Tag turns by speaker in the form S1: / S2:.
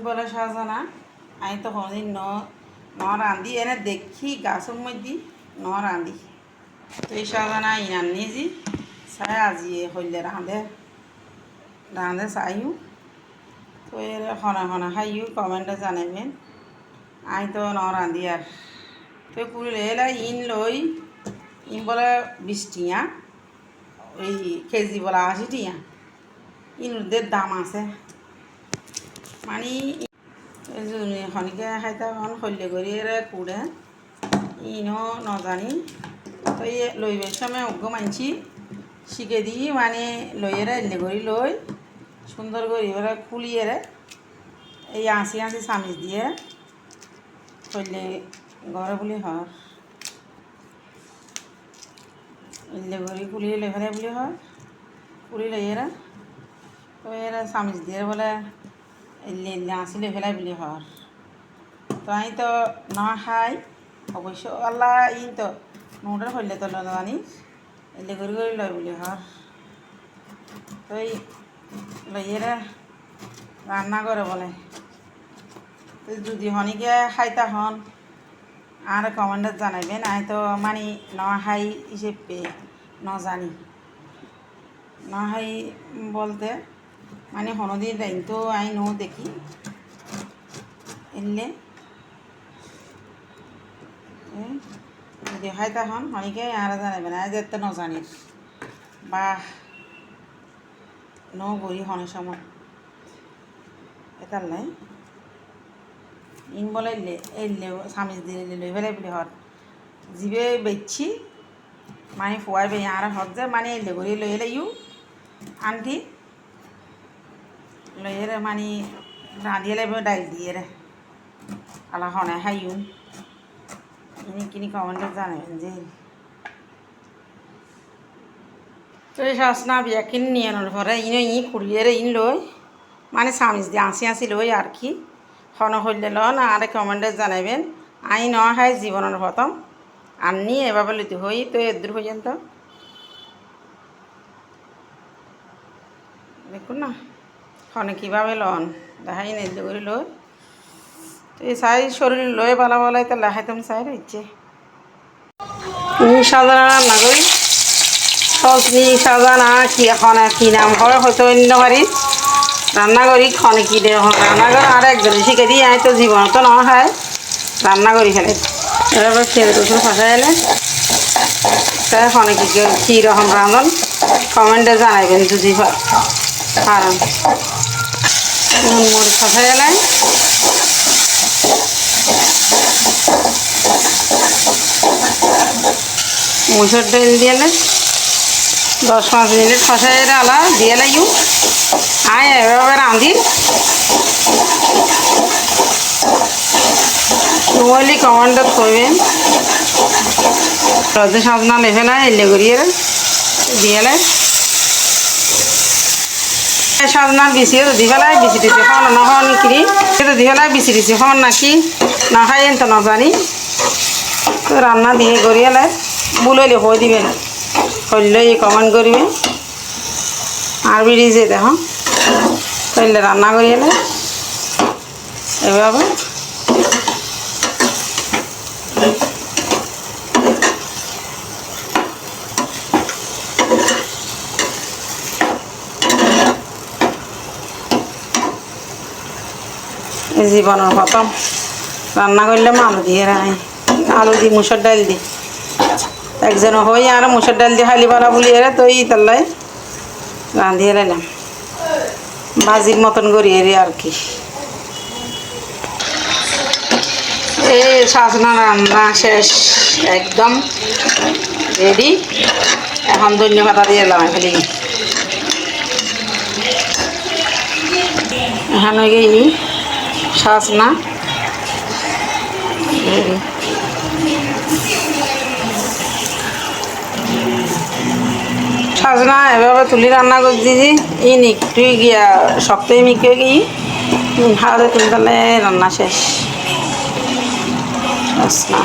S1: বলে সাজানা আমি তো কোনোদিন ন রাঁধি এনে দেখি গাছের মধ্যে ন রাঁধি তো এই সাজানা ইনার নিয়েছি চাই আজি হইলে রাঁধে চাইও তো এর হনা হনা খাইও কমেন্টে জানাবেন আমি তো ন রাঁধি আর তো কুড়ি এলে ইন লই ইন বলে 20 টিয়া ওই কেজি বলে 80 টিয়া ইনুদের দাম আছে মানে খনিকে খাইতে এখন শল্য কৰি কুড়ে ইনো নজানি তো এই লইবের সময় অজ্ঞ মানছি শিখে দিই মানে লইয়েরা এলে করি লই সুন্দর করে এবার খুলিয়ে এই আঁচি চামিচ দিয়ে শল্যে ঘরে বুলি হয় এলে করি খুলিয়ে লে ফেলে বুলি হয় খুলি লইয়েরা তো এরা চামিচ দিয়ে বলে এলে আঁচি লে ফেলাই বুলি হয় তো আমি তো না খাই অবশ্য আল্লাহ ইন তো নোটার হইলে তো জানি এলে করি লয় বুলি হয় তো এই লইয়েরা রান্না করে বলে তো যদি হনিকে খাইতা হন আর কমেন্টে জানাবেন আমি তো মানে ন খাই হিসেবে ন জানি ন খাই বলতে মানে হনদিন টাইম তো আমি নো দেখি এলে যদি খাইতা হন হনিকে আর জানাবেন আজ এত ন জানিস বা ন গড়ি হনের সময় এটার নাই ইন বলে এলে চামিচ দিয়ে লই ফেলাই বুলি হত জিবে বেচছি মানে ফুয়াই বে আর হত যে মানে এলে করে লই এলে ইউ আনটি লইয়েরে মানে রাঁধিয়ে লাগবে ডাইল দিয়ে রে আলা হনে খাইও ইনি কিনি কমেন্টে জানাবেন যে তো এই শাসনা বিয়া কিনে নিয়ে আনার পরে ই খুঁড়িয়ে ইন লই মানে চামিচ দিয়ে আঁচি লই আর কি হন হইলে লন আর কমেন্টে জানাবেন আই ন খাই জীবনের প্রথম আননি এভাবে লইতে হই তো এদূর পর্যন্ত দেখুন না হনে কীভাবে লন দেখাই নেই করে লই তো এই চাই শরীর লয়ে পালা বলাই তো লেখাই তুমি চাই রয়েছে সাজানা রান্না করি সজনি সাজানা কি এখন কি নাম করে হয়তো অন্য বাড়ি রান্না করি খনে কি দে রান্না করে আর একজনে শিখে দিই আমি তো জীবন তো না খাই রান্না করি ফেলে এবার খেয়ে রসুন ফাঁসাই এলে তাই খনে কী রকম রাঁধন কমেন্টে জানাবেন যদি পারেন নুন মরিচ ফাঁসাই এলে মুসুর ডাল দিয়ে 10-5 মিনিট ফাঁসাই আলা দিয়ে লাগিও আয় এভাবে রাঁধি নইলে কমেন্টত কইবেন রোদে সাজনা লেখে না এলে করিয়ে দিয়ে সাজনা বিছিয়ে তো দিবেলায় বিছি দিছি খাওয়ানো না খাওয়ানি কিনি তো দিবেলায় বিছি দিছি খাওয়ান নাকি না খাই তো না জানি তো রান্না দিয়ে করিয়ে বুলইলে হয়ে দিবেন হইলে কমেন্ট করবেন আর বেরিয়ে দেখো তাইলে রান্না করিয়ে এভাবে জীবনের প্রথম রান্না করলে আলু দিয়ে আলু দি মুসুর ডাল দি একজন হই আর মুসুর ডাল দিয়ে খালি পালা বলি তো এই তাল্লাই রাঁধিয়ে লাইলাম ভাজির মতন করি আর কি এই সাজনা রান্না শেষ একদম রেডি এখন ধন্যবাদ দিয়ে এলাম খালি এখন হয়ে গেই সাজনা সাজনা এভাবে তুলি রান্না করে দিয়েছি ইন একটু গিয়া শক্তই মিকে গিয়ে হাতে তুলতে রান্না শেষ সাজনা